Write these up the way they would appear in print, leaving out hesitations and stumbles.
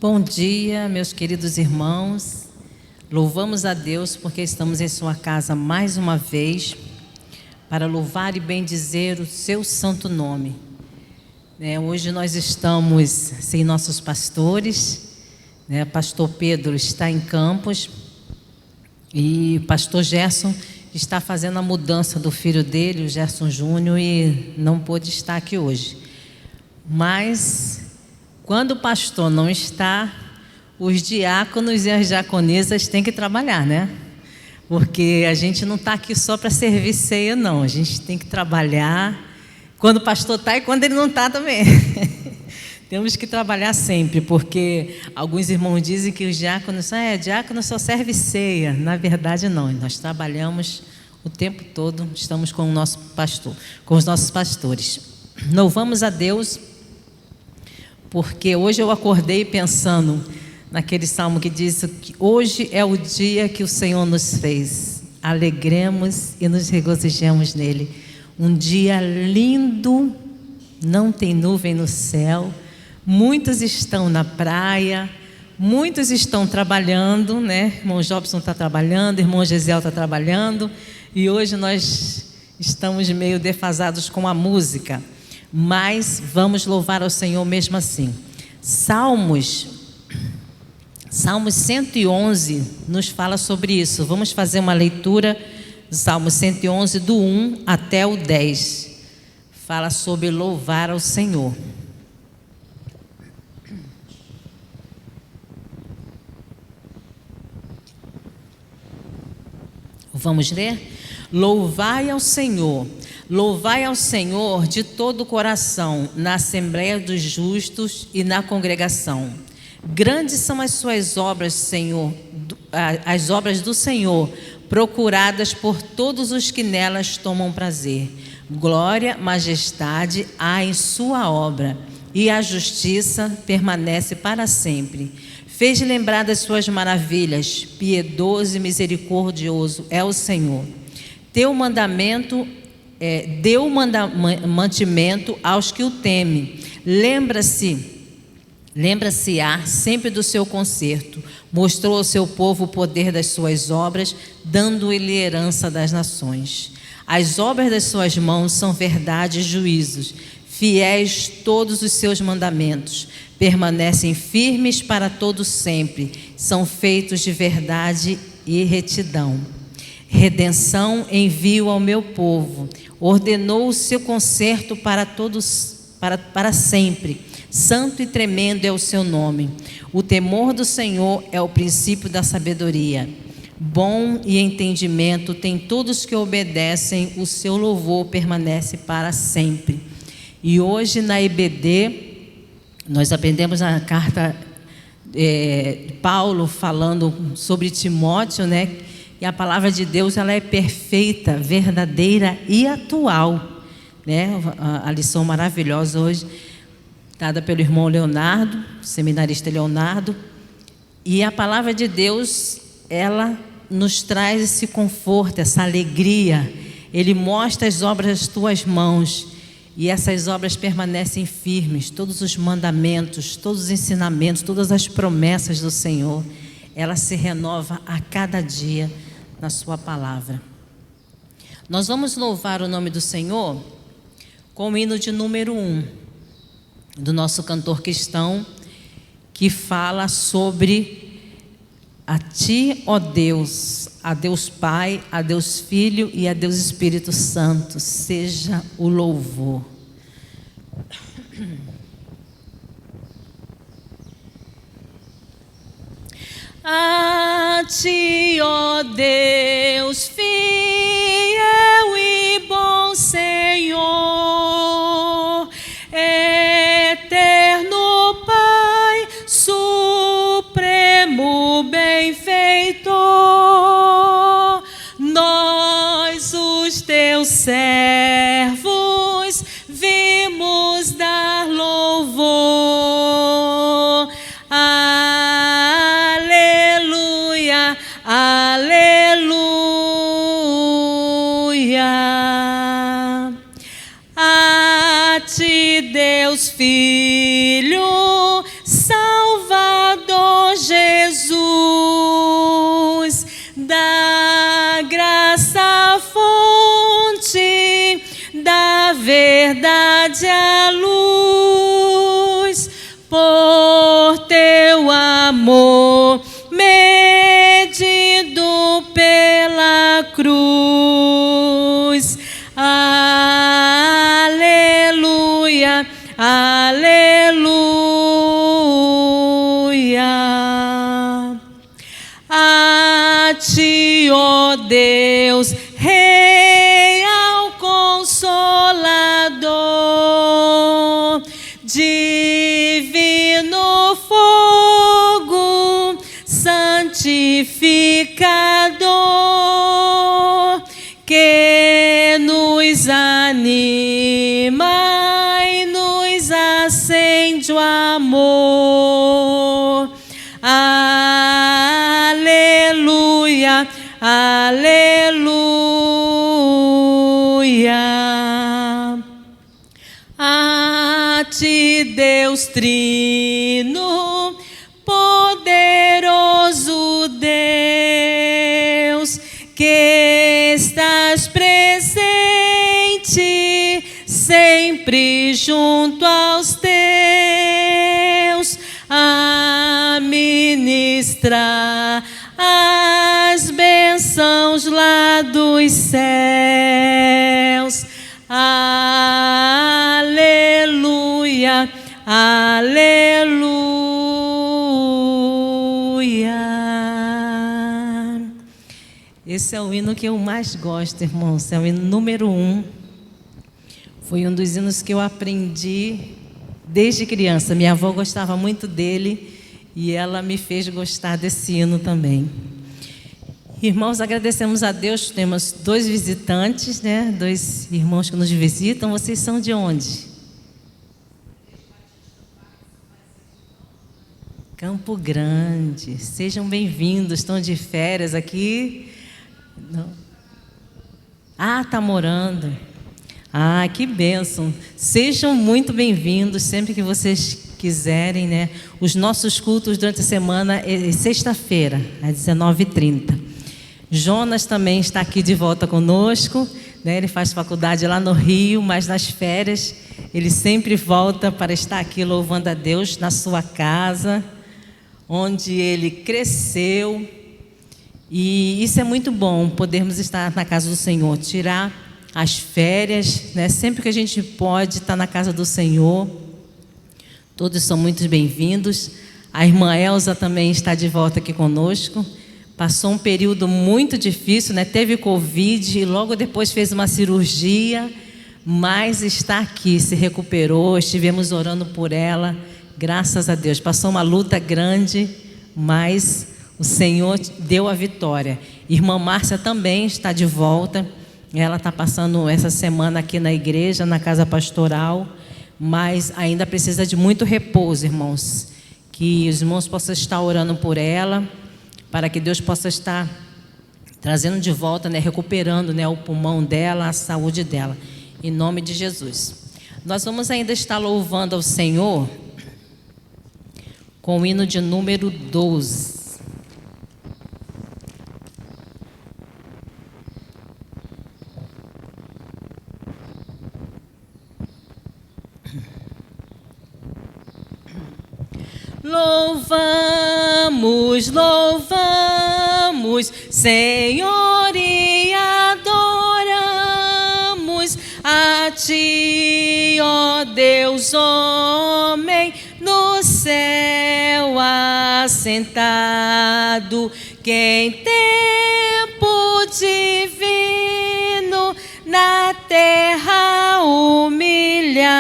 Bom dia, meus queridos irmãos. Louvamos a Deus porque estamos em sua casa mais uma vez para louvar e bendizer o seu santo nome. Hoje nós estamos sem nossos pastores. Pastor Pedro está em Campos e pastor Gerson está fazendo a mudança do filho dele, o Gerson Júnior, e não pôde estar aqui hoje. Mas quando o pastor não está, os diáconos e as diaconisas têm que trabalhar, né? Porque a gente não está aqui só para servir ceia, não. A gente tem que trabalhar quando o pastor está e quando ele não está também. Temos que trabalhar sempre, porque alguns irmãos dizem que os diáconos, diácono só serve ceia. Na verdade, não. Nós trabalhamos o tempo todo, estamos com o nosso pastor, com os nossos pastores. Louvamos a Deus, porque hoje eu acordei pensando naquele salmo que diz que hoje é o dia que o Senhor nos fez. Alegremos e nos regozijemos nele. Um dia lindo, não tem nuvem no céu. Muitos estão na praia, muitos estão trabalhando, né? Irmão Jobson está trabalhando, irmão Gesiel está trabalhando, e hoje nós estamos meio defasados com a música, mas vamos louvar ao Senhor mesmo assim. Salmos 111 nos fala sobre isso. Vamos fazer uma leitura do Salmo 111, do 1 até o 10. Fala sobre louvar ao Senhor. Vamos ler? Louvai ao Senhor de todo o coração, na assembleia dos justos e na congregação. Grandes são as suas obras, Senhor, as obras do Senhor, procuradas por todos os que nelas tomam prazer. Glória, majestade há em sua obra, e a justiça permanece para sempre. Fez lembrar das suas maravilhas, piedoso e misericordioso é o Senhor. Deu mantimento aos que o temem. Lembra-se-á sempre do seu conserto. Mostrou ao seu povo o poder das suas obras, dando-lhe herança das nações. As obras das suas mãos são verdade e juízos. Fiéis todos os seus mandamentos. Permanecem firmes para todo sempre. São feitos de verdade e retidão. Redenção envio ao meu povo. Ordenou o seu conserto para todos, para sempre. Santo e tremendo é o seu nome. O temor do Senhor é o princípio da sabedoria. Bom e entendimento tem todos que obedecem. O seu louvor permanece para sempre. E hoje na EBD nós aprendemos a carta de Paulo falando sobre Timóteo, né? E a palavra de Deus, ela é perfeita, verdadeira e atual, né? A lição maravilhosa hoje, dada pelo irmão Leonardo, seminarista Leonardo. E a palavra de Deus, ela nos traz esse conforto, essa alegria. Ele mostra as obras das tuas mãos. E essas obras permanecem firmes, todos os mandamentos, todos os ensinamentos, todas as promessas do Senhor, ela se renova a cada dia na sua palavra. Nós vamos louvar o nome do Senhor com o hino de número 1, do nosso cantor cristão, que fala sobre a Ti, ó Deus, a Deus Pai, a Deus Filho e a Deus Espírito Santo, seja o louvor. A Ti, ó Deus, fiel e bom Senhor, eterno Pai, supremo benfeitor, nós, os teus servos, vimos dar louvor. Aleluia, aleluia. A Ti, Deus Filho, Salvador divino fogo, santificador, que nos anima e nos acende o amor. Aleluia, aleluia. A ti, Deus Trino, poderoso Deus, que estás presente sempre junto aos teus, a ministrar as bênçãos lá dos céus. Aleluia, aleluia. Esse é o hino que eu mais gosto, irmãos. É o hino número 1. Foi um dos hinos que eu aprendi desde criança. Minha avó gostava muito dele e ela me fez gostar desse hino também. Irmãos, agradecemos a Deus. Temos 2 visitantes, né? 2 irmãos que nos visitam. Vocês são de onde? Campo Grande. Sejam bem-vindos. Estão de férias aqui? Não. Ah, tá morando. Ah, que bênção. Sejam muito bem-vindos sempre que vocês quiserem, né? Os nossos cultos durante a semana é sexta-feira, às 19h30. Jonas também está aqui de volta conosco, né? Ele faz faculdade lá no Rio, mas nas férias ele sempre volta para estar aqui louvando a Deus na sua casa, onde ele cresceu. E isso é muito bom, podermos estar na casa do Senhor, tirar as férias, né? Sempre que a gente pode estar na casa do Senhor. Todos são muito bem-vindos. A irmã Elza também está de volta aqui conosco. Passou um período muito difícil, né? Teve Covid e logo depois fez uma cirurgia, mas está aqui, se recuperou. Estivemos orando por ela, graças a Deus. Passou uma luta grande, mas o Senhor deu a vitória. Irmã Márcia também está de volta. Ela está passando essa semana aqui na igreja, na casa pastoral, mas ainda precisa de muito repouso, irmãos. Que os irmãos possam estar orando por ela, para que Deus possa estar trazendo de volta, né, recuperando, né, o pulmão dela, a saúde dela. Em nome de Jesus. Nós vamos ainda estar louvando ao Senhor com o hino de número 12. Louvamos, louvamos, Senhor, e adoramos a Ti, ó Deus, homem, no céu assentado, que em tempo divino na terra humilhado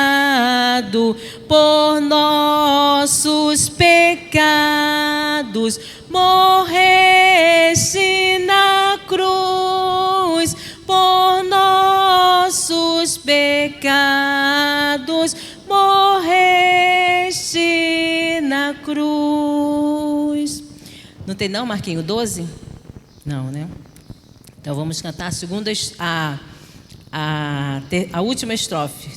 por nossos pecados, morreste na cruz, por nossos pecados, morreste na cruz. Não tem não, Marquinho, 12? Não, né? Então vamos cantar a segunda, a última estrofe,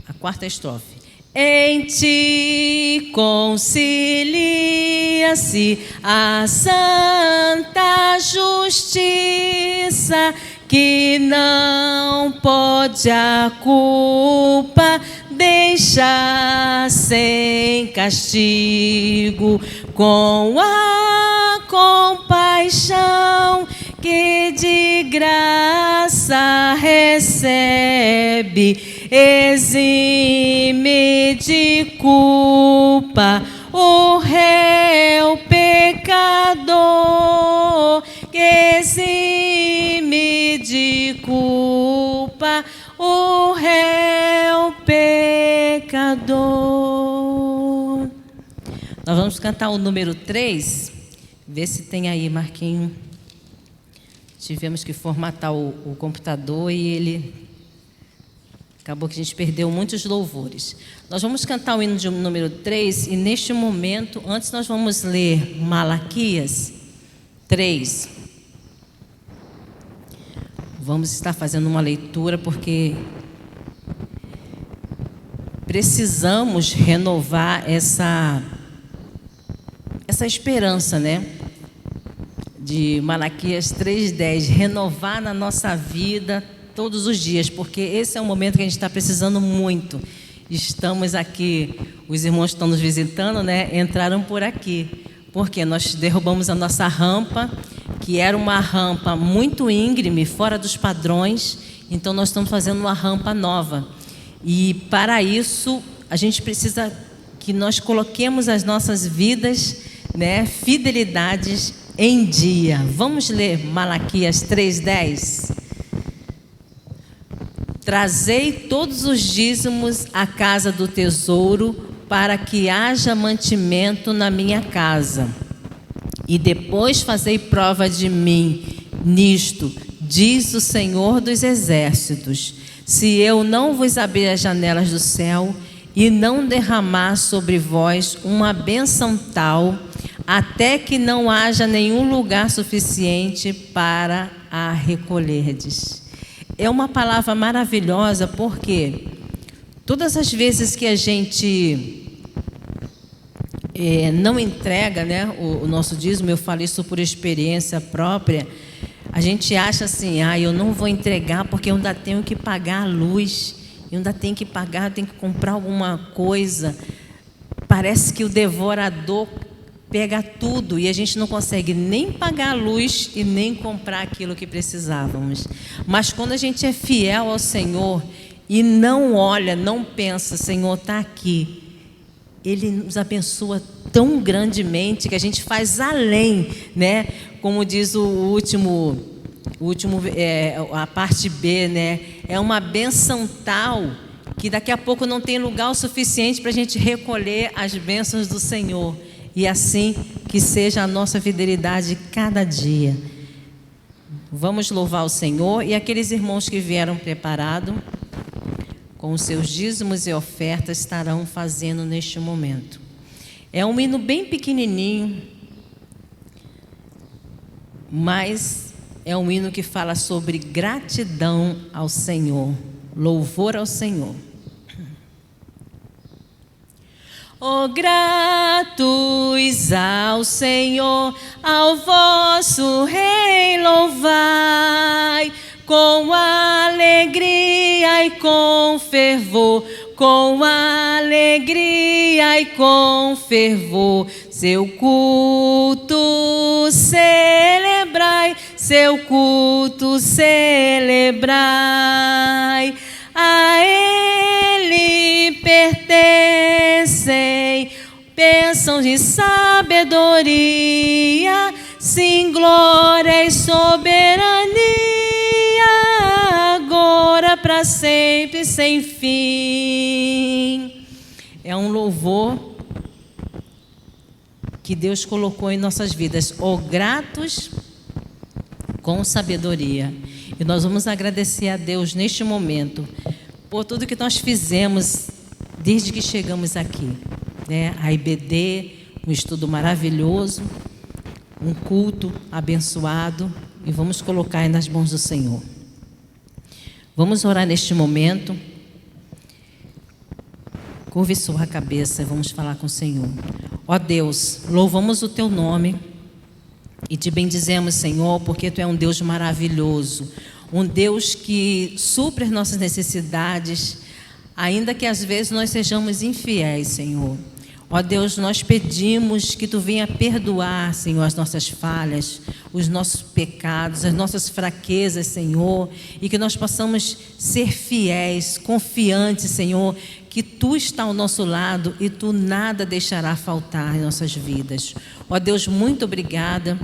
a quarta estrofe. Em Ti concilia-se a santa justiça, que não pode a culpa deixar sem castigo, com a compaixão que de graça recebe, exime de culpa o réu pecador, que exime de culpa o réu pecador. Criador. Nós vamos cantar o número 3. Vê se tem aí, Marquinho. Tivemos que formatar o computador e ele... Acabou que a gente perdeu muitos louvores. Nós vamos cantar o hino de número 3 e neste momento, antes nós vamos ler Malaquias 3. Vamos estar fazendo uma leitura porque precisamos renovar essa esperança, né? De Malaquias 3:10, renovar na nossa vida todos os dias, porque esse é um momento que a gente está precisando muito. Estamos aqui, os irmãos que estão nos visitando, né? Entraram por aqui, porque nós derrubamos a nossa rampa, que era uma rampa muito íngreme, fora dos padrões, então nós estamos fazendo uma rampa nova. E para isso, a gente precisa que nós coloquemos as nossas vidas, né, fidelidades em dia. Vamos ler Malaquias 3:10. Trazei todos os dízimos à casa do tesouro, para que haja mantimento na minha casa. E depois fazei prova de mim nisto, diz o Senhor dos Exércitos: se eu não vos abrir as janelas do céu e não derramar sobre vós uma bênção tal, até que não haja nenhum lugar suficiente para a recolherdes. É uma palavra maravilhosa, porque todas as vezes que a gente não entrega, né, o nosso dízimo, eu falo isso por experiência própria, a gente acha assim, eu não vou entregar porque eu ainda tenho que pagar a luz, eu ainda tenho que pagar, tenho que comprar alguma coisa. Parece que o devorador pega tudo e a gente não consegue nem pagar a luz e nem comprar aquilo que precisávamos. Mas quando a gente é fiel ao Senhor e não olha, não pensa, Senhor está aqui, Ele nos abençoa tão grandemente que a gente faz além, né? Como diz a parte B, né? É uma benção tal que daqui a pouco não tem lugar o suficiente para a gente recolher as bênçãos do Senhor. E assim que seja a nossa fidelidade cada dia. Vamos louvar o Senhor. E aqueles irmãos que vieram preparados com os seus dízimos e ofertas estarão fazendo neste momento. É um hino bem pequenininho, mas é um hino que fala sobre gratidão ao Senhor, louvor ao Senhor. Oh, gratos ao Senhor, ao vosso Rei louvai, com alegria e com fervor, com alegria e com fervor, seu culto celebrai, seu culto celebrai. A Ele pertencem bênçãos de sabedoria, sim, glória e soberania, agora para sempre sem fim. É um louvor que Deus colocou em nossas vidas, gratos com sabedoria. E nós vamos agradecer a Deus neste momento por tudo que nós fizemos desde que chegamos aqui, né? A IBD, um estudo maravilhoso, um culto abençoado, e vamos colocar aí nas mãos do Senhor. Vamos orar neste momento. Curve sua cabeça e vamos falar com o Senhor. Ó Deus, louvamos o Teu nome e Te bendizemos, Senhor, porque Tu é um Deus maravilhoso, um Deus que supre as nossas necessidades, ainda que às vezes nós sejamos infiéis, Senhor. Ó Deus, nós pedimos que Tu venha perdoar, Senhor, as nossas falhas, os nossos pecados, as nossas fraquezas, Senhor, e que nós possamos ser fiéis, confiantes, Senhor, que Tu está ao nosso lado e Tu nada deixará faltar em nossas vidas. Ó Deus, muito obrigada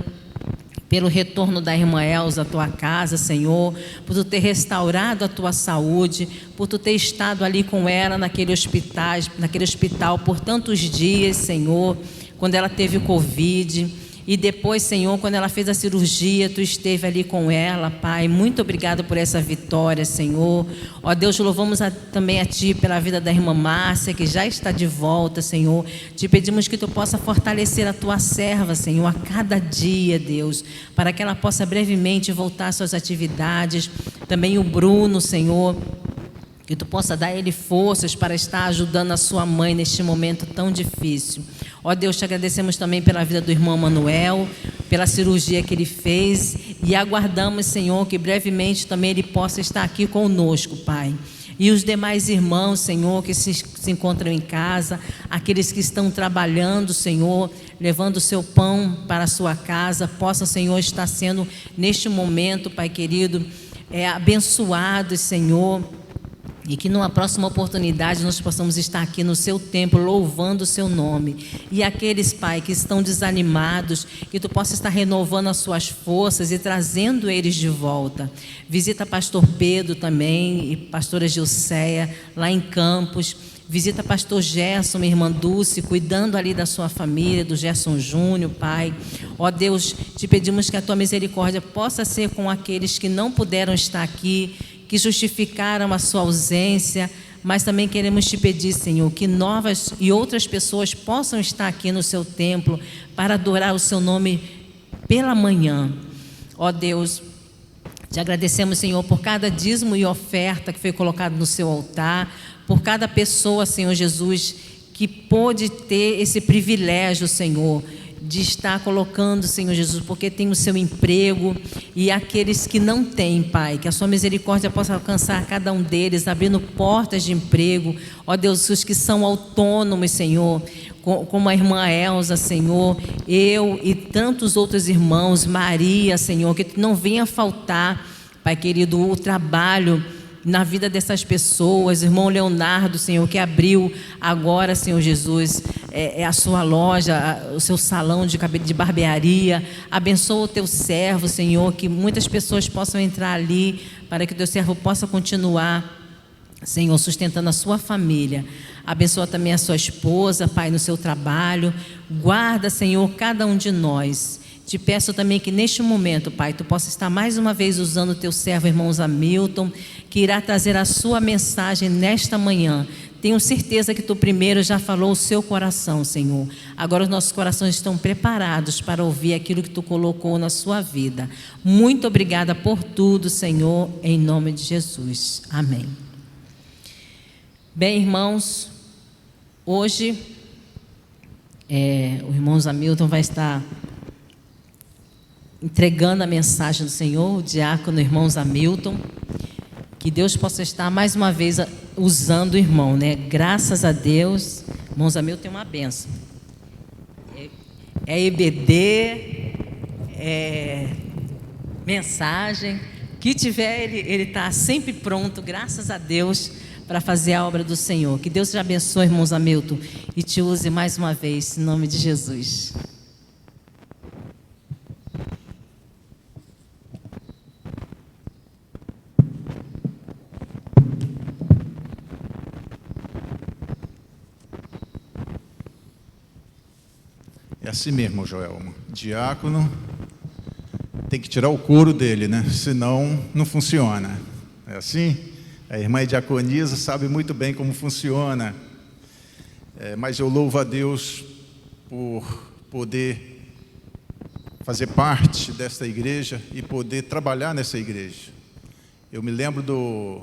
pelo retorno da irmã Elza à tua casa, Senhor, por tu ter restaurado a tua saúde, por tu ter estado ali com ela naquele hospital por tantos dias, Senhor, quando ela teve Covid. E depois, Senhor, quando ela fez a cirurgia, tu esteve ali com ela, Pai. Muito obrigado por essa vitória, Senhor. Ó Deus, louvamos também a Ti pela vida da irmã Márcia, que já está de volta, Senhor. Te pedimos que Tu possa fortalecer a Tua serva, Senhor, a cada dia, Deus, para que ela possa brevemente voltar às suas atividades. Também o Bruno, Senhor, que Tu possa dar a ele forças para estar ajudando a sua mãe neste momento tão difícil. Ó Deus, te agradecemos também pela vida do irmão Manuel, pela cirurgia que ele fez, e aguardamos, Senhor, que brevemente também ele possa estar aqui conosco, Pai. E os demais irmãos, Senhor, que se encontram em casa, aqueles que estão trabalhando, Senhor, levando o seu pão para a sua casa, possam, Senhor, estar sendo neste momento, Pai querido, abençoados, Senhor. E que numa próxima oportunidade nós possamos estar aqui no seu templo, louvando o seu nome. E aqueles, Pai, que estão desanimados, que tu possa estar renovando as suas forças e trazendo eles de volta. Visita pastor Pedro também e pastora Gilceia, lá em Campos. Visita pastor Gerson, minha irmã Dulce, cuidando ali da sua família, do Gerson Júnior, Pai. Ó Deus, te pedimos que a tua misericórdia possa ser com aqueles que não puderam estar aqui, que justificaram a sua ausência, mas também queremos te pedir, Senhor, que novas e outras pessoas possam estar aqui no seu templo para adorar o seu nome pela manhã. Ó Deus, te agradecemos, Senhor, por cada dízimo e oferta que foi colocado no seu altar, por cada pessoa, Senhor Jesus, que pôde ter esse privilégio, Senhor, de estar colocando, Senhor Jesus, porque tem o seu emprego, e aqueles que não têm, Pai, que a sua misericórdia possa alcançar cada um deles, abrindo portas de emprego. Ó Deus, os que são autônomos, Senhor, como a irmã Elza, Senhor, eu e tantos outros irmãos, Maria, Senhor, que não venha faltar, Pai querido, o trabalho na vida dessas pessoas. Irmão Leonardo, Senhor, que abriu agora, Senhor Jesus, a sua loja, o seu salão de barbearia. Abençoa o teu servo, Senhor, que muitas pessoas possam entrar ali, para que o teu servo possa continuar, Senhor, sustentando a sua família. Abençoa também a sua esposa, Pai, no seu trabalho. Guarda, Senhor, cada um de nós. Te peço também que neste momento, Pai, tu possa estar mais uma vez usando o teu servo, irmão Hamilton, que irá trazer a sua mensagem nesta manhã. Tenho certeza que tu primeiro já falou o seu coração, Senhor. Agora os nossos corações estão preparados para ouvir aquilo que tu colocou na sua vida. Muito obrigada por tudo, Senhor, em nome de Jesus. Amém. Bem, irmãos, hoje o irmão Hamilton vai estar entregando a mensagem do Senhor, o diácono irmão Hamilton. Que Deus possa estar mais uma vez usando o irmão, né? Graças a Deus, irmão Hamilton tem uma bênção. É EBD, mensagem, que tiver, ele está sempre pronto, graças a Deus, para fazer a obra do Senhor. Que Deus te abençoe, irmão Hamilton, e te use mais uma vez, em nome de Jesus. É assim mesmo, Joelma. Diácono tem que tirar o couro dele, né? Senão não funciona. É assim? A irmã diaconisa sabe muito bem como funciona. Mas eu louvo a Deus por poder fazer parte desta igreja e poder trabalhar nessa igreja. Eu me lembro do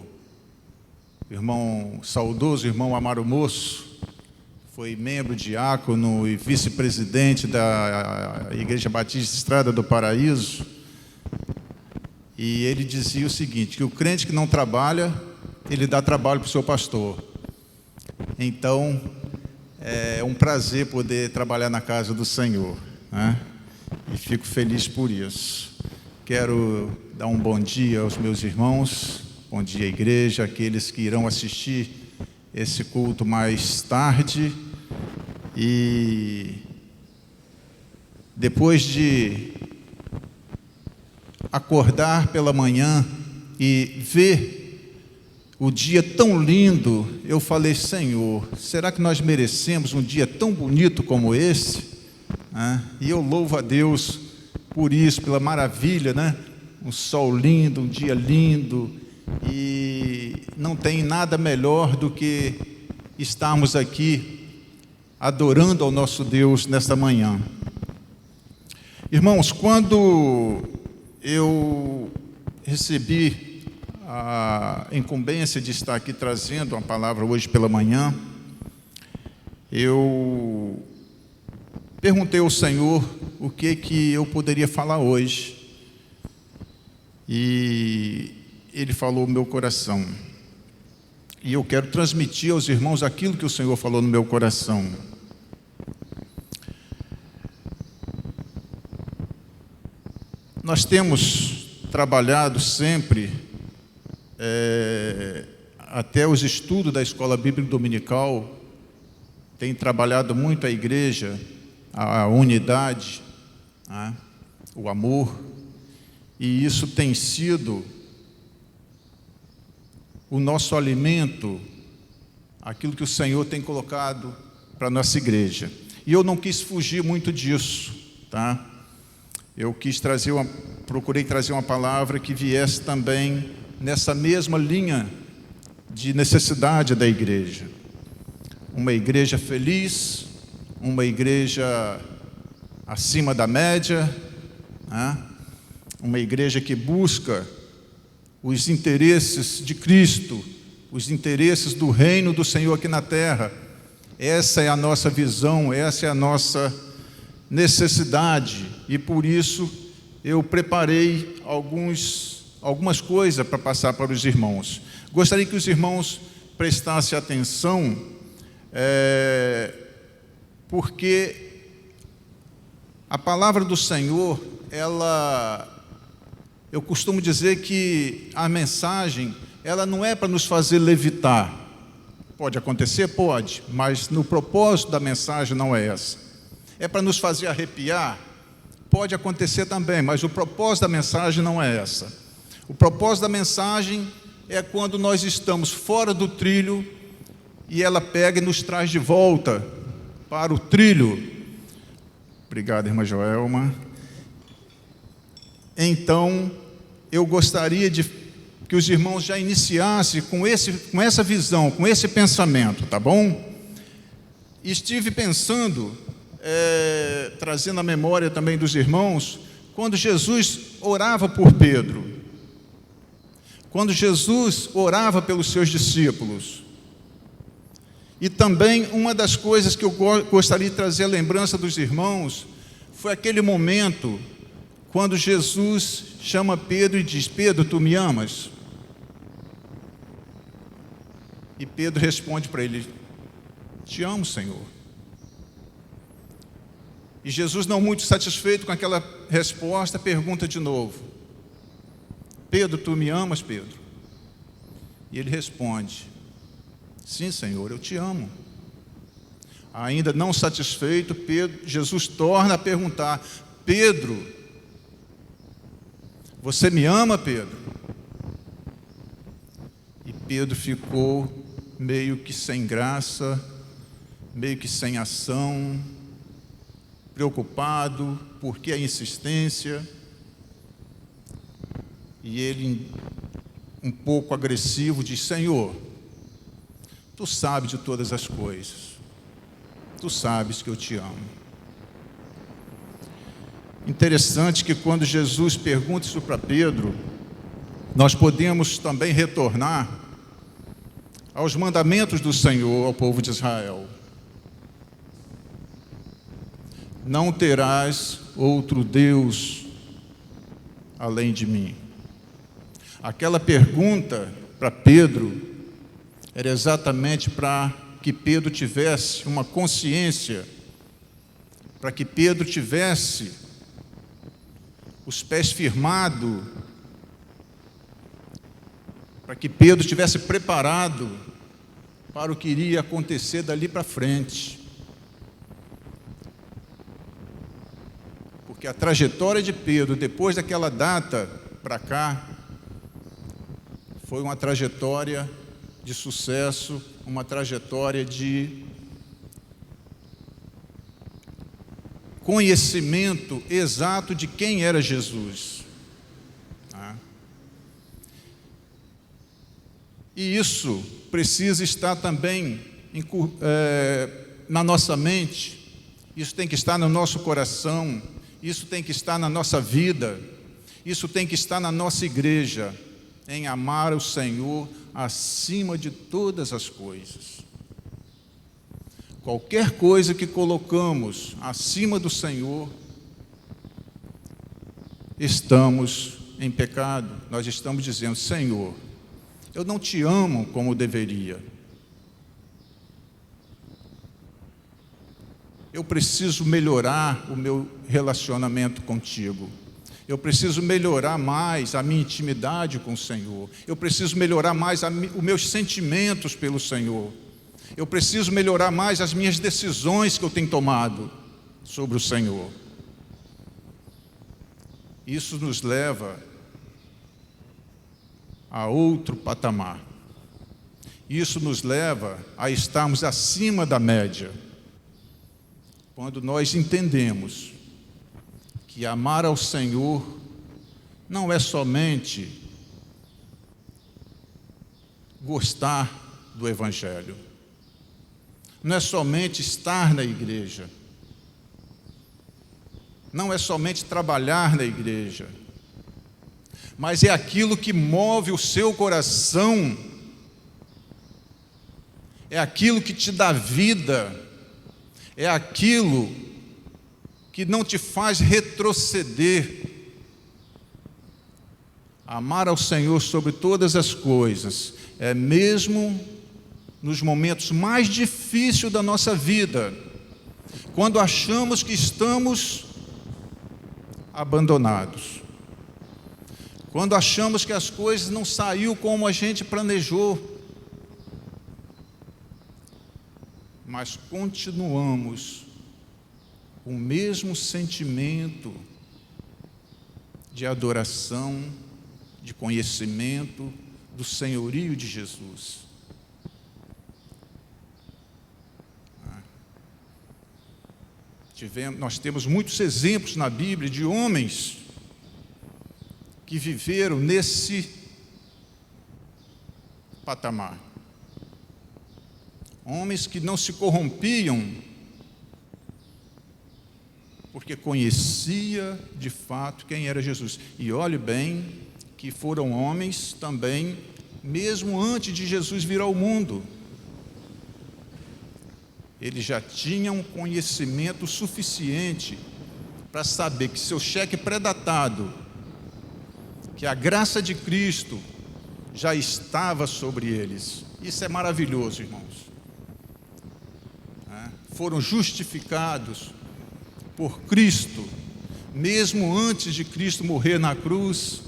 irmão saudoso, irmão Amaro Moço, foi membro, diácono e vice-presidente da Igreja Batista Estrada do Paraíso. E ele dizia o seguinte, que o crente que não trabalha, ele dá trabalho para o seu pastor. Então, é um prazer poder trabalhar na casa do Senhor, né? E fico feliz por isso. Quero dar um bom dia aos meus irmãos, bom dia, igreja, aqueles que irão assistir esse culto mais tarde. E depois de acordar pela manhã e ver o dia tão lindo, eu falei: Senhor, será que nós merecemos um dia tão bonito como esse? E eu louvo a Deus por isso, pela maravilha, né? Um sol lindo, um dia lindo, e não tem nada melhor do que estarmos aqui adorando ao nosso Deus nesta manhã. Irmãos, quando eu recebi a incumbência de estar aqui trazendo uma palavra hoje pela manhã, eu perguntei ao Senhor o que eu poderia falar hoje. E Ele falou no meu coração. E eu quero transmitir aos irmãos aquilo que o Senhor falou no meu coração. Nós temos trabalhado sempre, até os estudos da Escola Bíblica Dominical, tem trabalhado muito a igreja, a unidade, o amor, e isso tem sido o nosso alimento, aquilo que o Senhor tem colocado para a nossa igreja. E eu não quis fugir muito disso, tá? Eu procurei trazer uma palavra que viesse também nessa mesma linha de necessidade da igreja. Uma igreja feliz, uma igreja acima da média, uma igreja que busca os interesses de Cristo, os interesses do reino do Senhor aqui na terra. Essa é a nossa visão, essa é a nossa necessidade, e por isso eu preparei algumas coisas para passar para os irmãos. Gostaria que os irmãos prestassem atenção, porque a palavra do Senhor, eu costumo dizer que a mensagem, ela não é para nos fazer levitar. Pode acontecer? Pode, mas no propósito da mensagem não é essa. É para nos fazer arrepiar? Pode acontecer também, mas o propósito da mensagem não é essa. O propósito da mensagem é quando nós estamos fora do trilho e ela pega e nos traz de volta para o trilho. Obrigado, irmã Joelma. Então, eu gostaria que os irmãos já iniciassem com essa visão, com esse pensamento, tá bom? Estive pensando, trazendo a memória também dos irmãos, quando Jesus orava por Pedro, quando Jesus orava pelos seus discípulos. E também uma das coisas que eu gostaria de trazer a lembrança dos irmãos foi aquele momento quando Jesus chama Pedro e diz: Pedro, tu me amas? E Pedro responde para ele: te amo, Senhor. E Jesus, não muito satisfeito com aquela resposta, pergunta de novo: Pedro, tu me amas, Pedro? E ele responde: sim, Senhor, eu te amo. Ainda não satisfeito, Jesus torna a perguntar: Pedro, você me ama, Pedro? E Pedro ficou meio que sem graça, meio que sem ação, preocupado, porque a insistência, e ele, um pouco agressivo, diz: Senhor, tu sabes de todas as coisas, tu sabes que eu te amo. Interessante que quando Jesus pergunta isso para Pedro, nós podemos também retornar aos mandamentos do Senhor ao povo de Israel. Não terás outro Deus além de mim. Aquela pergunta para Pedro era exatamente para que Pedro tivesse uma consciência, para que Pedro tivesse os pés firmados, para que Pedro estivesse preparado para o que iria acontecer dali para frente. Porque a trajetória de Pedro, depois daquela data, para cá, foi uma trajetória de sucesso, uma trajetória de conhecimento exato de quem era Jesus. E isso precisa estar também na nossa mente, isso tem que estar no nosso coração, isso tem que estar na nossa vida, isso tem que estar na nossa igreja, em amar o Senhor acima de todas as coisas. Qualquer coisa que colocamos acima do Senhor, estamos em pecado. Nós estamos dizendo: Senhor, eu não te amo como deveria. Eu preciso melhorar o meu relacionamento contigo. Eu preciso melhorar mais a minha intimidade com o Senhor. Eu preciso melhorar mais os meus sentimentos pelo Senhor. Eu preciso melhorar mais as minhas decisões que eu tenho tomado sobre o Senhor. Isso nos leva a outro patamar. Isso nos leva a estarmos acima da média. Quando nós entendemos que amar ao Senhor não é somente gostar do Evangelho, não é somente estar na igreja, não é somente trabalhar na igreja, mas é aquilo que move o seu coração, é aquilo que te dá vida, é aquilo que não te faz retroceder. Amar ao Senhor sobre todas as coisas, é mesmo nos momentos mais difíceis da nossa vida, quando achamos que estamos abandonados, quando achamos que as coisas não saíram como a gente planejou, mas continuamos com o mesmo sentimento de adoração, de conhecimento do senhorio de Jesus. Nós temos muitos exemplos na Bíblia de homens que viveram nesse patamar. Homens que não se corrompiam porque conhecia de fato quem era Jesus. E olhe bem que foram homens também, mesmo antes de Jesus vir ao mundo, eles já tinham conhecimento suficiente para saber que seu cheque pré-datado, que a graça de Cristo já estava sobre eles. Isso é maravilhoso, irmãos. Foram justificados por Cristo, mesmo antes de Cristo morrer na cruz,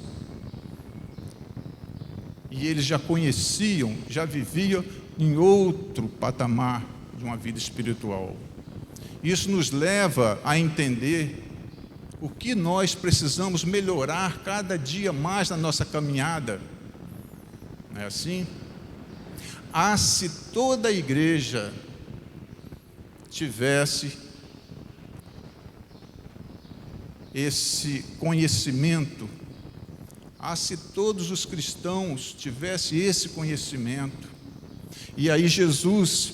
e eles já conheciam, já viviam em outro patamar de uma vida espiritual. Isso nos leva a entender o que nós precisamos melhorar cada dia mais na nossa caminhada. Não é assim? Se toda a igreja tivesse esse conhecimento, se todos os cristãos tivessem esse conhecimento, e aí Jesus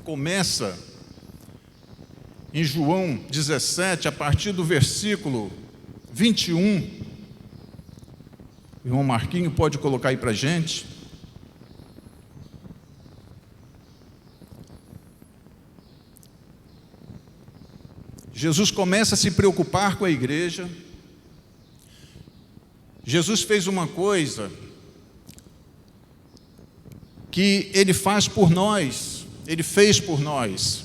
começa em João 17, a partir do versículo 21, o irmão Marquinho pode colocar aí para a gente. Jesus começa a se preocupar com a igreja. Jesus fez uma coisa que Ele faz por nós, Ele fez por nós.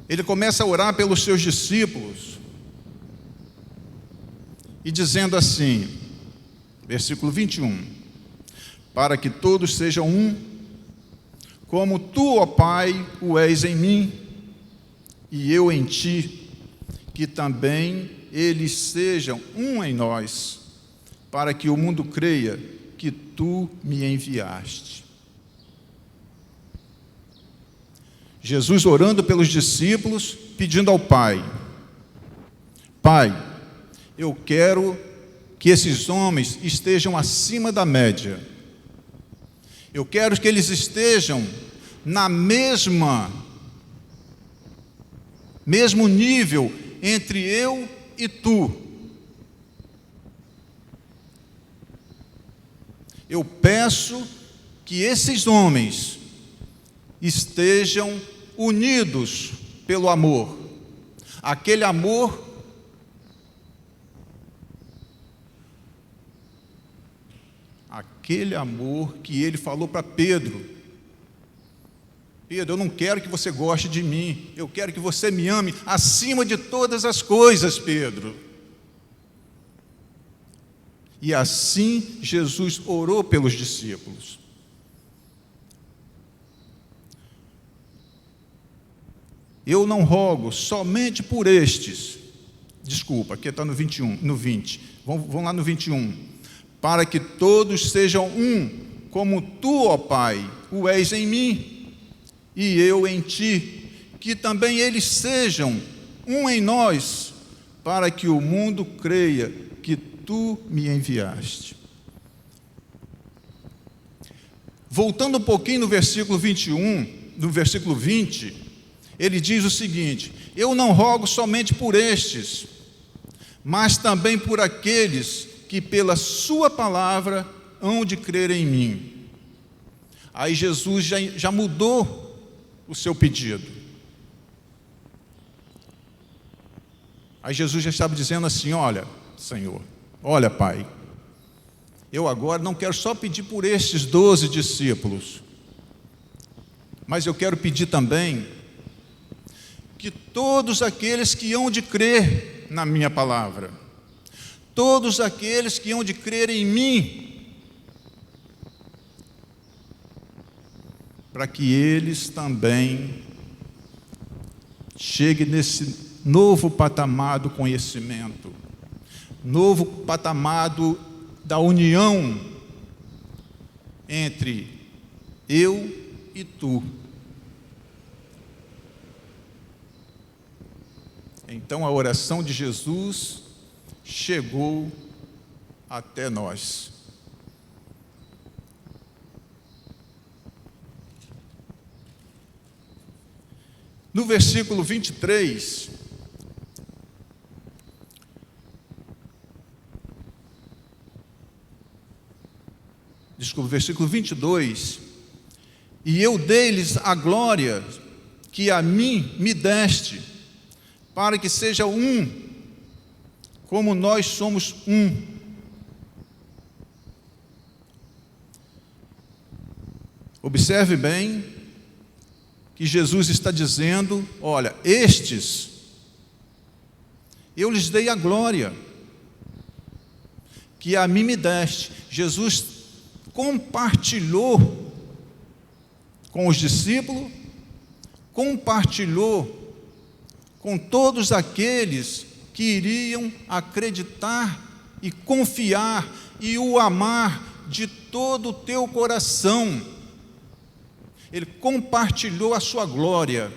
Ele começa a orar pelos seus discípulos e dizendo assim, versículo 21, para que todos sejam um, como tu, ó Pai, o és em mim, e eu em ti, que também eles sejam um em nós, para que o mundo creia que tu me enviaste. Jesus orando pelos discípulos, pedindo ao Pai: Pai, eu quero que esses homens estejam acima da média. Eu quero que eles estejam na mesmo nível entre eu e tu. Eu peço que esses homens estejam unidos pelo amor. Aquele amor que ele falou para Pedro: Pedro, eu não quero que você goste de mim, eu quero que você me ame acima de todas as coisas, Pedro. E assim Jesus orou pelos discípulos. Eu não rogo somente por estes. Desculpa, aqui está no 21, no 20. Vamos lá no 21. Para que todos sejam um, como tu, ó Pai, o és em mim e eu em ti, que também eles sejam um em nós, para que o mundo creia que tu me enviaste. Voltando um pouquinho no versículo 21, no versículo 20, ele diz o seguinte: eu não rogo somente por estes, mas também por aqueles que pela sua palavra hão de crer em mim. Aí Jesus já mudou o seu pedido. Aí Jesus já estava dizendo assim: olha, Senhor, olha, Pai, eu agora não quero só pedir por estes 12 discípulos, mas eu quero pedir também que todos aqueles que hão de crer na minha palavra, todos aqueles que hão de crer em mim, para que eles também cheguem nesse novo patamar do conhecimento, novo patamar da união entre eu e tu. Então a oração de Jesus chegou até nós. No versículo 23, versículo 22, e eu dei-lhes a glória que a mim me deste, para que seja um, como nós somos um. Observe bem que Jesus está dizendo: olha, estes, eu lhes dei a glória que a mim me deste. Jesus compartilhou com os discípulos, compartilhou com todos aqueles que iriam acreditar e confiar e o amar de todo o teu coração. Ele compartilhou a sua glória.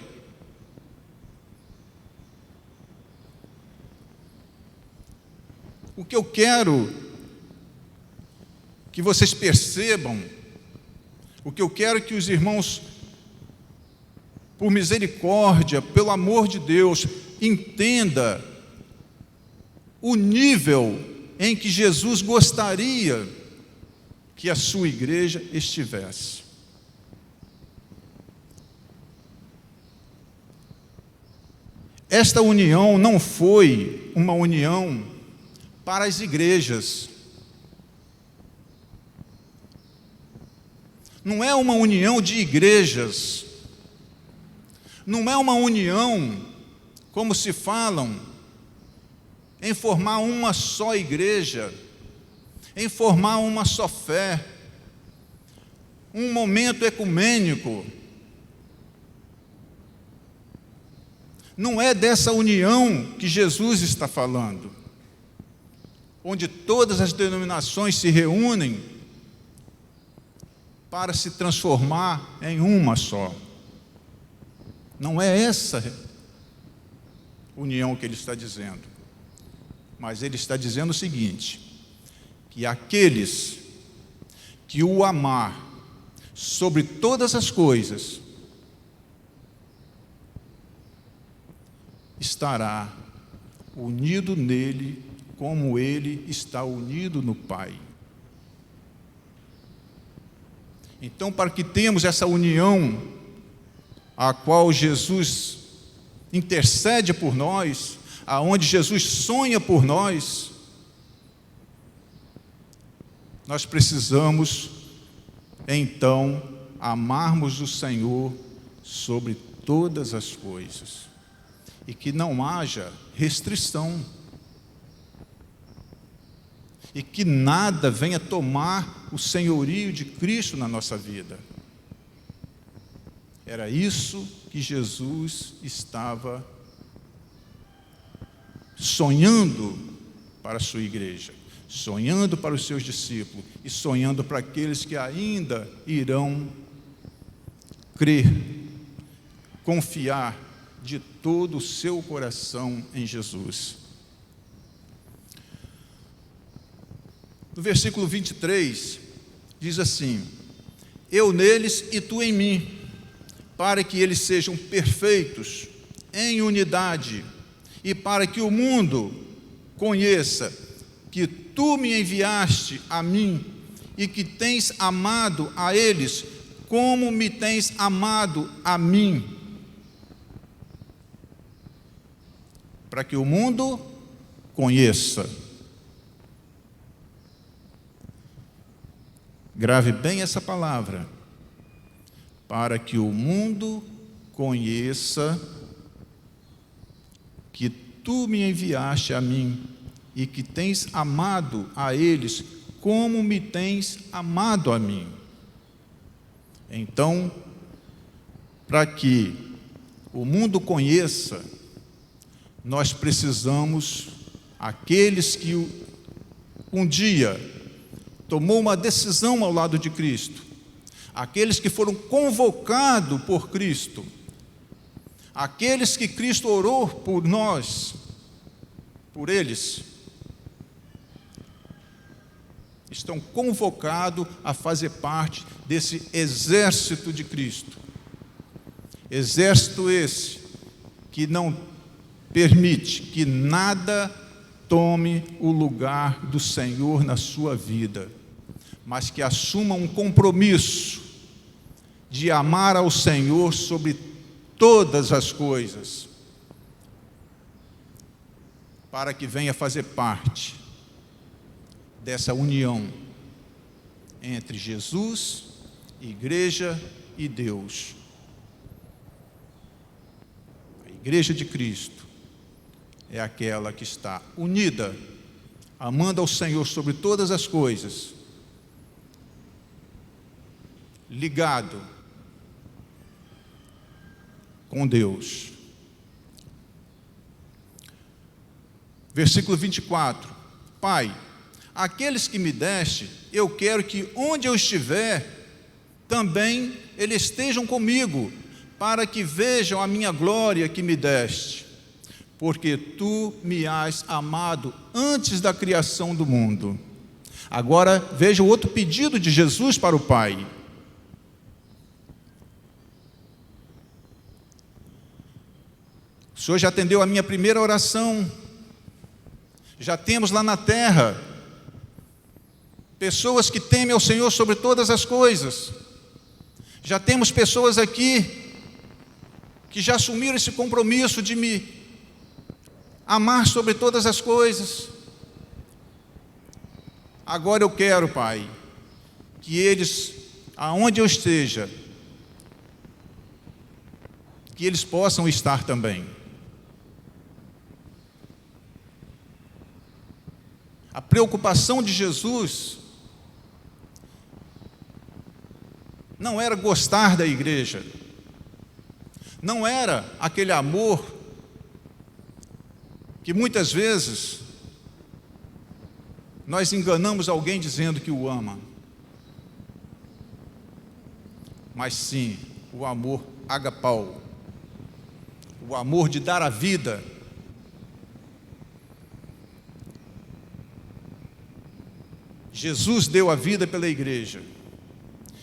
O que eu quero que vocês percebam, o que eu quero que os irmãos, por misericórdia, pelo amor de Deus, entenda o nível em que Jesus gostaria que a sua igreja estivesse. Esta união não foi uma união para as igrejas. Não é uma união de igrejas. Não é uma união, como se falam, em formar uma só igreja, em formar uma só fé, um momento ecumênico. Não é dessa união que Jesus está falando, onde todas as denominações se reúnem para se transformar em uma só. Não é essa união que ele está dizendo, mas ele está dizendo o seguinte: que aqueles que o amar sobre todas as coisas estará unido nele, como ele está unido no Pai. Então, para que tenhamos essa união, a qual Jesus intercede por nós, aonde Jesus sonha por nós, nós precisamos, então, amarmos o Senhor sobre todas as coisas, e que não haja restrição, e que nada venha tomar o senhorio de Cristo na nossa vida. Era isso que Jesus estava sonhando para a sua igreja, sonhando para os seus discípulos e sonhando para aqueles que ainda irão crer, confiar de todo o seu coração em Jesus. No versículo 23, diz assim: eu neles e tu em mim, para que eles sejam perfeitos em unidade, e para que o mundo conheça que tu me enviaste a mim, e que tens amado a eles, como me tens amado a mim. Para que o mundo conheça. Grave bem essa palavra. Para que o mundo conheça que tu me enviaste a mim e que tens amado a eles como me tens amado a mim. Então, para que o mundo conheça, nós precisamos, aqueles que um dia tomou uma decisão ao lado de Cristo, aqueles que foram convocados por Cristo, aqueles que Cristo orou por nós, por eles, estão convocados a fazer parte desse exército de Cristo. Exército esse que não permite que nada tome o lugar do Senhor na sua vida, mas que assuma um compromisso de amar ao Senhor sobre todas as coisas, para que venha fazer parte dessa união entre Jesus, igreja e Deus. A igreja de Cristo é aquela que está unida, amando ao Senhor sobre todas as coisas, ligado com Deus. Versículo 24: Pai, aqueles que me deste, eu quero que onde eu estiver, também eles estejam comigo, para que vejam a minha glória que me deste, porque tu me has amado antes da criação do mundo. Agora veja o outro pedido de Jesus para o Pai. O Senhor já atendeu a minha primeira oração. Já temos lá na terra pessoas que temem ao Senhor sobre todas as coisas. Já temos pessoas aqui que já assumiram esse compromisso de me amar sobre todas as coisas. Agora eu quero, Pai, que eles, aonde eu esteja, que eles possam estar também. A preocupação de Jesus não era gostar da igreja, não era aquele amor que muitas vezes nós enganamos alguém dizendo que o ama, mas sim o amor agapau, o amor de dar a vida. Jesus deu a vida pela igreja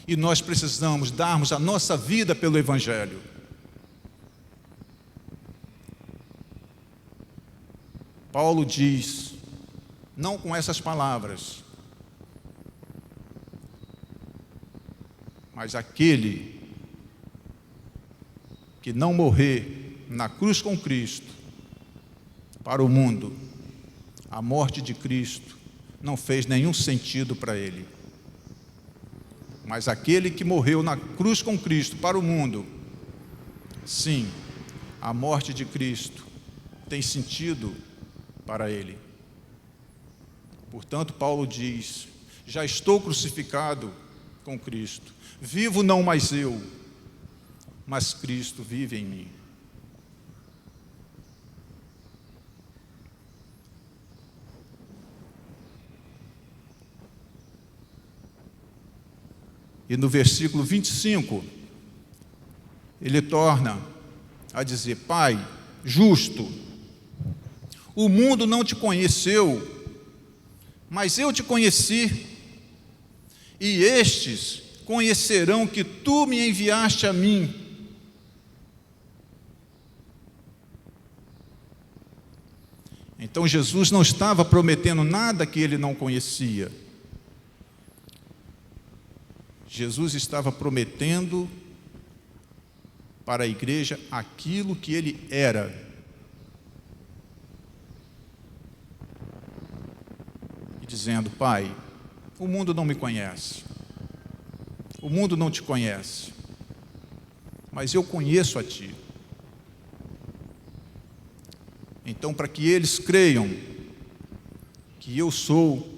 e nós precisamos darmos a nossa vida pelo Evangelho. Paulo diz, não com essas palavras, mas aquele que não morrer na cruz com Cristo para o mundo, a morte de Cristo não fez nenhum sentido para ele. Mas aquele que morreu na cruz com Cristo para o mundo, sim, a morte de Cristo tem sentido para ele. Portanto, Paulo diz, já estou crucificado com Cristo, vivo não mais eu, mas Cristo vive em mim. E no versículo 25, ele torna a dizer, Pai justo, o mundo não te conheceu, mas eu te conheci, e estes conhecerão que tu me enviaste a mim. Então Jesus não estava prometendo nada que ele não conhecia. Jesus estava prometendo para a igreja aquilo que ele era. E dizendo, Pai, o mundo não me conhece, o mundo não te conhece, mas eu conheço a ti. Então, para que eles creiam que eu sou,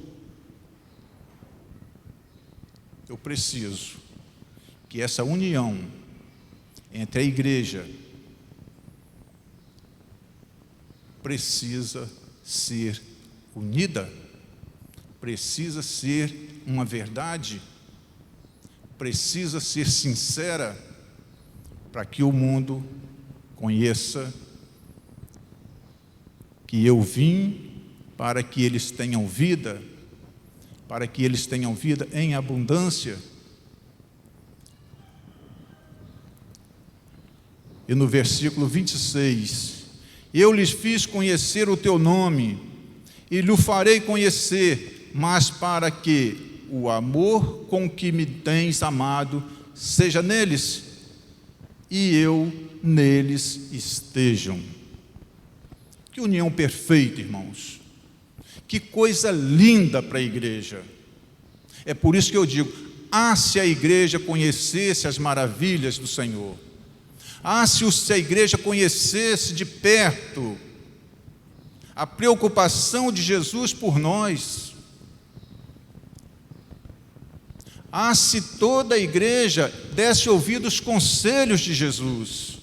eu preciso que essa união entre a igreja precisa ser unida, precisa ser uma verdade, precisa ser sincera, para que o mundo conheça que eu vim para que eles tenham vida, para que eles tenham vida em abundância. E no versículo 26, eu lhes fiz conhecer o teu nome, e lhe farei conhecer, mas para que o amor com que me tens amado seja neles, e eu neles estejam. Que união perfeita, irmãos. Que coisa linda para a igreja. É por isso que eu digo, se a igreja conhecesse as maravilhas do Senhor, se a igreja conhecesse de perto a preocupação de Jesus por nós, se toda a igreja desse ouvido aos conselhos de Jesus,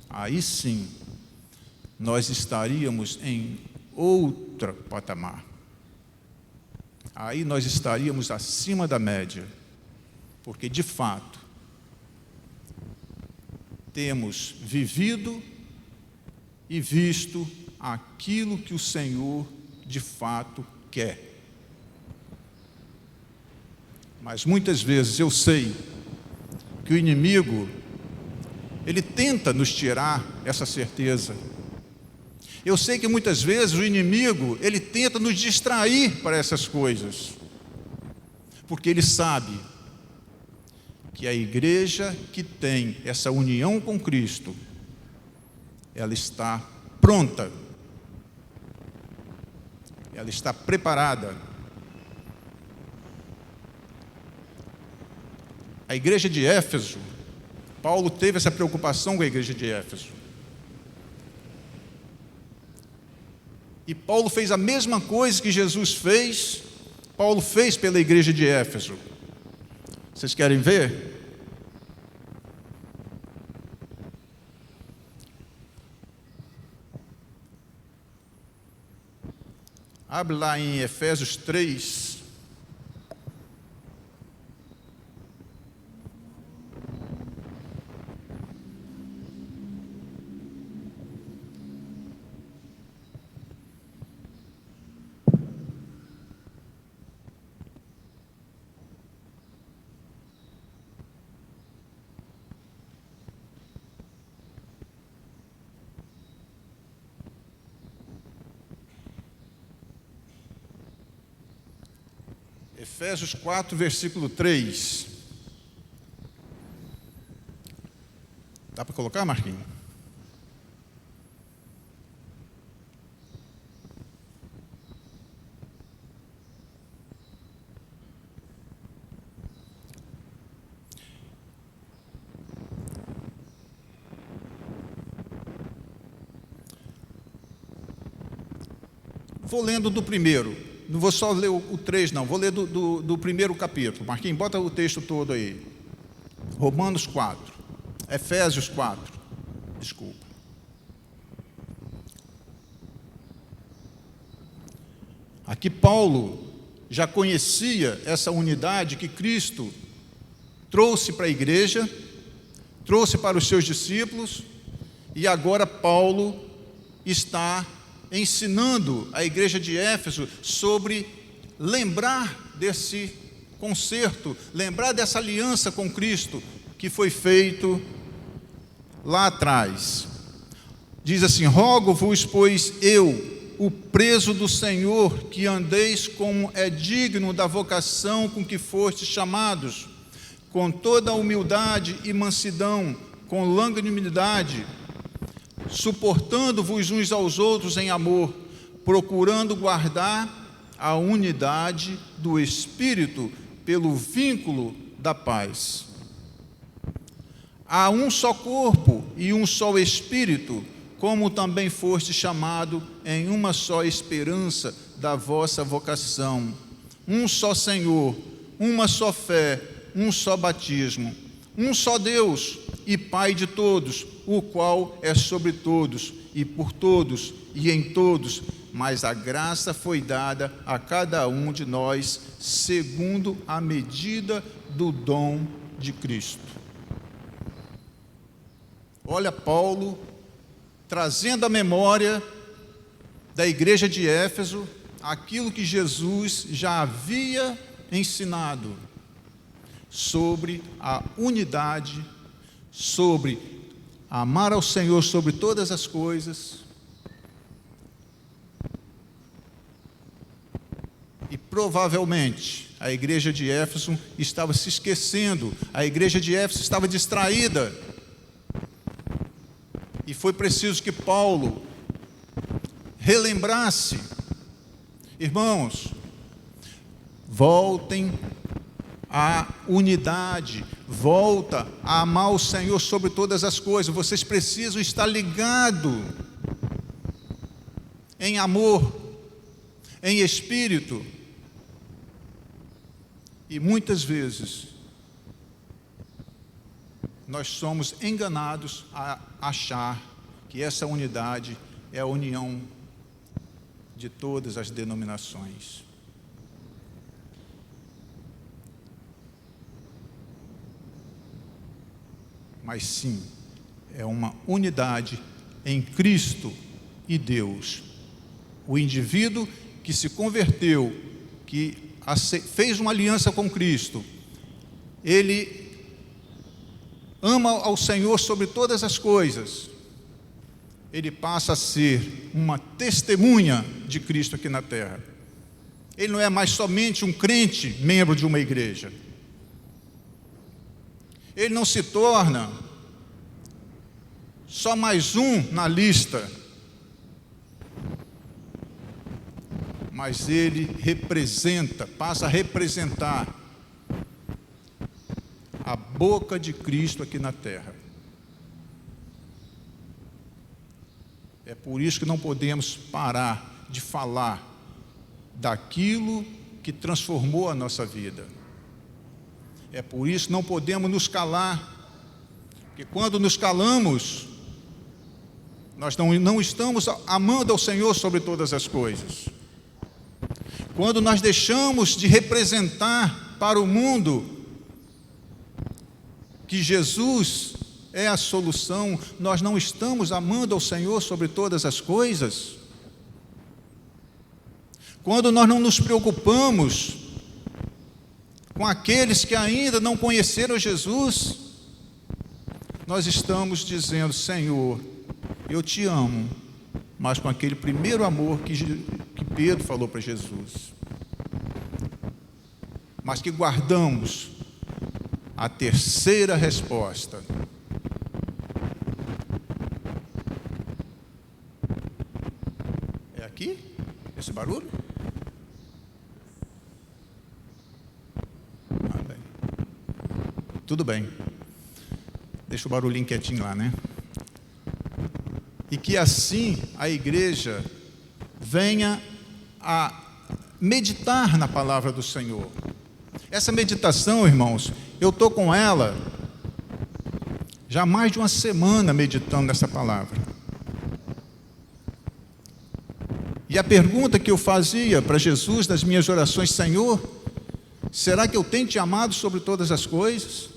aí sim, nós estaríamos em outro patamar. Aí nós estaríamos acima da média, porque de fato temos vivido e visto aquilo que o Senhor de fato quer. Mas muitas vezes eu sei que o inimigo, ele tenta nos tirar essa certeza. Eu sei que muitas vezes o inimigo, ele tenta nos distrair para essas coisas, porque ele sabe que a igreja que tem essa união com Cristo, ela está pronta, ela está preparada. A igreja de Éfeso, Paulo teve essa preocupação com a igreja de Éfeso. E Paulo fez a mesma coisa que Jesus fez, Paulo fez pela igreja de Éfeso. Vocês querem ver? Abre lá em Efésios 3. Efésios 4, versículo 3. Dá para colocar, Marquinhos? Vou lendo do primeiro. Não vou só ler o 3, não. Vou ler do primeiro capítulo. Marquinhos, bota o texto todo aí. Romanos 4. Efésios 4. Desculpa. Aqui Paulo já conhecia essa unidade que Cristo trouxe para a igreja, trouxe para os seus discípulos, e agora Paulo está ensinando a igreja de Éfeso sobre lembrar desse concerto, lembrar dessa aliança com Cristo que foi feito lá atrás. Diz assim: rogo-vos, pois eu, o preso do Senhor, que andeis como é digno da vocação com que fostes chamados, com toda a humildade e mansidão, com longanimidade, suportando-vos uns aos outros em amor, procurando guardar a unidade do Espírito pelo vínculo da paz. Há um só corpo e um só Espírito, como também foste chamado em uma só esperança da vossa vocação. Um só Senhor, uma só fé, um só batismo, um só Deus e Pai de todos, o qual é sobre todos, e por todos, e em todos, mas a graça foi dada a cada um de nós, segundo a medida do dom de Cristo. Olha Paulo trazendo à memória da igreja de Éfeso aquilo que Jesus já havia ensinado sobre a unidade, sobre amar ao Senhor sobre todas as coisas. E provavelmente a igreja de Éfeso estava se esquecendo, a igreja de Éfeso estava distraída. E foi preciso que Paulo relembrasse: irmãos, voltem à unidade, volta a amar o Senhor sobre todas as coisas. Vocês precisam estar ligados em amor, em espírito. E muitas vezes nós somos enganados a achar que essa unidade é a união de todas as denominações. Mas sim, é uma unidade em Cristo e Deus. O indivíduo que se converteu, que fez uma aliança com Cristo, ele ama ao Senhor sobre todas as coisas, ele passa a ser uma testemunha de Cristo aqui na terra. Ele não é mais somente um crente, membro de uma igreja. Ele não se torna só mais um na lista, mas ele representa, passa a representar a boca de Cristo aqui na terra. É por isso que não podemos parar de falar daquilo que transformou a nossa vida. É por isso que não podemos nos calar, porque quando nos calamos, nós não estamos amando ao Senhor sobre todas as coisas. quando nós deixamos de representar para o mundo que Jesus é a solução, nós não estamos amando ao Senhor sobre todas as coisas. Quando nós não nos preocupamos com aqueles que ainda não conheceram Jesus, nós estamos dizendo: Senhor, eu te amo, mas com aquele primeiro amor que Pedro falou para Jesus, mas que guardamos a terceira resposta. É aqui? Esse barulho? Bem. Tudo bem. Deixa o barulhinho quietinho lá, né? E que assim a igreja venha a meditar na palavra do Senhor. Essa meditação, irmãos, eu estou com ela já há mais de uma semana meditando nessa palavra. E a pergunta que eu fazia para Jesus nas minhas orações: Senhor, será que eu tenho te amado sobre todas as coisas?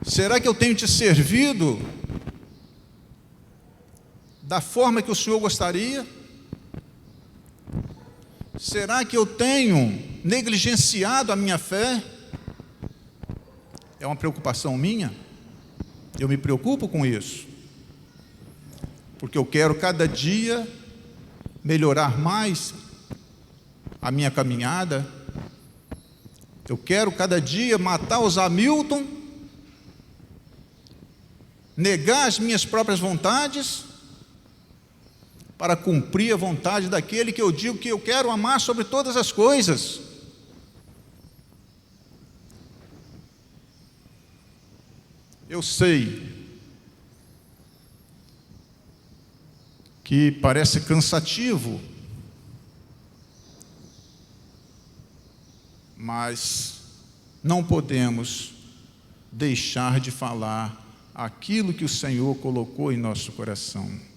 Será que eu tenho te servido da forma que o Senhor gostaria? Será que eu tenho negligenciado a minha fé? É uma preocupação minha? Eu me preocupo com isso, porque eu quero cada dia melhorar mais a minha caminhada. Eu quero cada dia matar os Hamilton, negar as minhas próprias vontades, para cumprir a vontade daquele que eu digo que eu quero amar sobre todas as coisas. Eu sei que parece cansativo, mas não podemos deixar de falar aquilo que o Senhor colocou em nosso coração.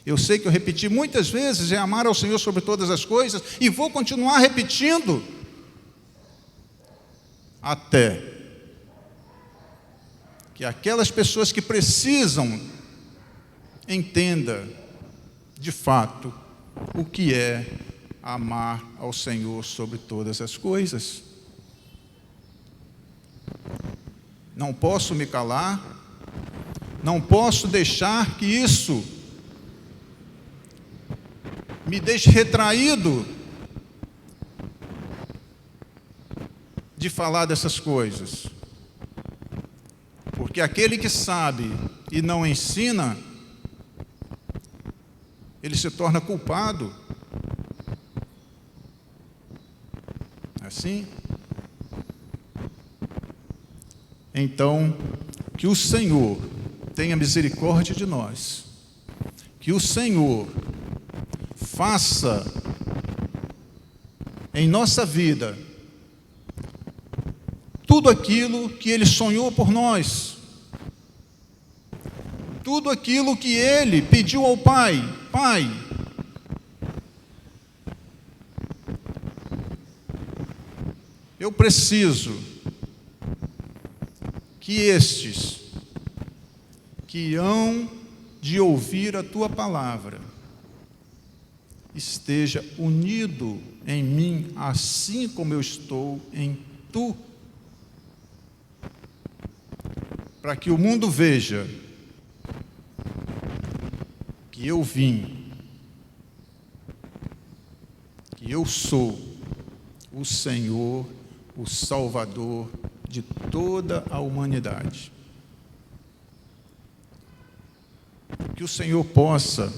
Eu sei que eu repeti muitas vezes: é amar ao Senhor sobre todas as coisas, e vou continuar repetindo até que aquelas pessoas que precisam entendam de fato o que é amar ao Senhor sobre todas as coisas. Não posso me calar, não posso deixar que isso me deixe retraído de falar dessas coisas, porque aquele que sabe e não ensina, ele se torna culpado. Assim? Então, que o Senhor tenha misericórdia de nós, que o Senhor faça em nossa vida tudo aquilo que Ele sonhou por nós, tudo aquilo que Ele pediu ao Pai: Pai, eu preciso que estes que hão de ouvir a Tua palavra esteja unido em mim, assim como eu estou em Tu, para que o mundo veja que eu vim, que eu sou o Senhor, o Salvador de toda a humanidade. Que o Senhor possa,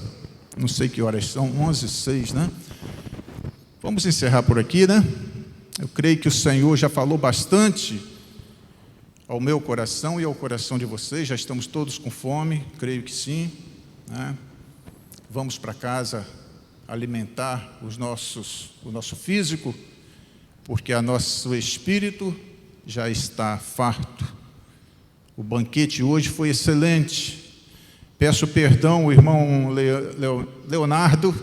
não sei que horas são, 11h06, né? Vamos encerrar por aqui, né? Eu creio que o Senhor já falou bastante ao meu coração e ao coração de vocês. Já estamos todos com fome, creio que sim, né? Vamos para casa alimentar o nosso físico, porque o nosso espírito já está farto. O banquete hoje foi excelente. Peço perdão ao irmão Leonardo,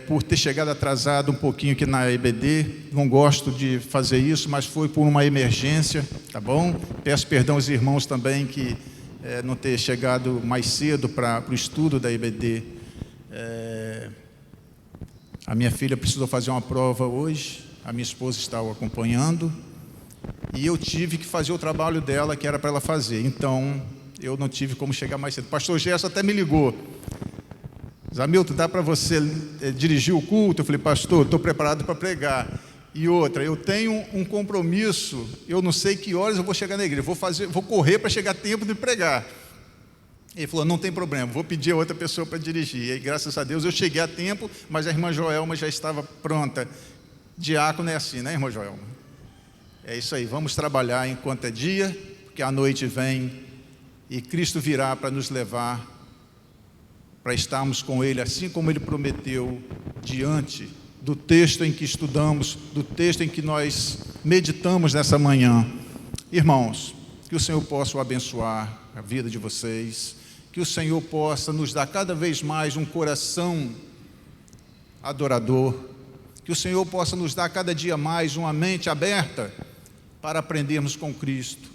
por ter chegado atrasado um pouquinho aqui na EBD. Não gosto de fazer isso, mas foi por uma emergência, tá bom? Peço perdão aos irmãos também que não ter chegado mais cedo para o estudo da EBD. A minha filha precisou fazer uma prova hoje, a minha esposa está o acompanhando, e eu tive que fazer o trabalho dela, que era para ela fazer. Então, eu não tive como chegar mais cedo. O pastor Gerson até me ligou. Zamilton, dá para você dirigir o culto? Eu falei, pastor, estou preparado para pregar. E outra, eu tenho um compromisso, eu não sei que horas eu vou chegar na igreja, vou correr para chegar a tempo de pregar. Ele falou, não tem problema, vou pedir a outra pessoa para dirigir. E aí, graças a Deus, eu cheguei a tempo, mas a irmã Joelma já estava pronta. Diácono é assim, né, irmã Joelma? É isso aí, vamos trabalhar enquanto é dia, porque a noite vem e Cristo virá para nos levar, para estarmos com Ele, assim como Ele prometeu, diante do texto em que estudamos, do texto em que nós meditamos nessa manhã. Irmãos, que o Senhor possa abençoar a vida de vocês, que o Senhor possa nos dar cada vez mais um coração adorador, que o Senhor possa nos dar cada dia mais uma mente aberta para aprendermos com Cristo,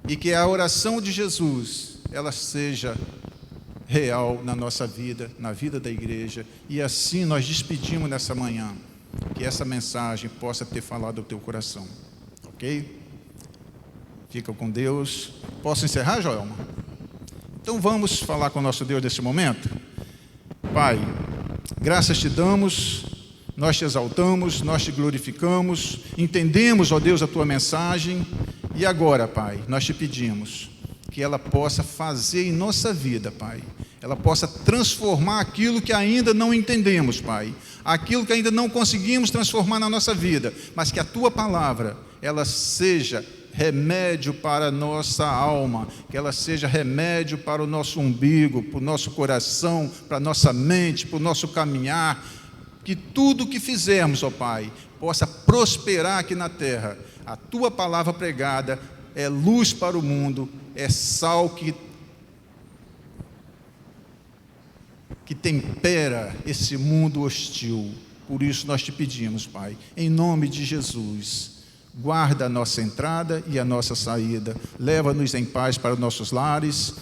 e que a oração de Jesus, ela seja real na nossa vida, na vida da igreja, e assim nós despedimos nessa manhã, que essa mensagem possa ter falado ao teu coração, ok? Fica com Deus. Posso encerrar, Joelma? Então vamos falar com o nosso Deus nesse momento? Pai, graças te damos, nós te exaltamos, nós te glorificamos, entendemos, ó Deus, a tua mensagem, e agora, Pai, nós te pedimos que ela possa fazer em nossa vida, Pai, ela possa transformar aquilo que ainda não entendemos, Pai, aquilo que ainda não conseguimos transformar na nossa vida, mas que a tua palavra, ela seja remédio para a nossa alma, que ela seja remédio para o nosso umbigo, para o nosso coração, para a nossa mente, para o nosso caminhar, que tudo que fizermos, ó Pai, possa prosperar aqui na terra. A tua palavra pregada é luz para o mundo, é sal que tempera esse mundo hostil. Por isso nós te pedimos, Pai, em nome de Jesus, guarda a nossa entrada e a nossa saída, leva-nos em paz para os nossos lares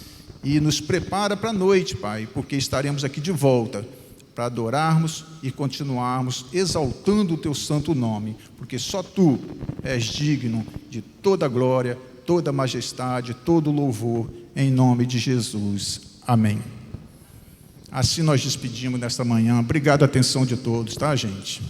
e nos prepara para a noite, Pai, porque estaremos aqui de volta para adorarmos e continuarmos exaltando o teu santo nome, porque só tu és digno de toda glória, toda majestade, todo louvor, em nome de Jesus. Amém. Assim nós despedimos nesta manhã. Obrigado a atenção de todos, tá, gente?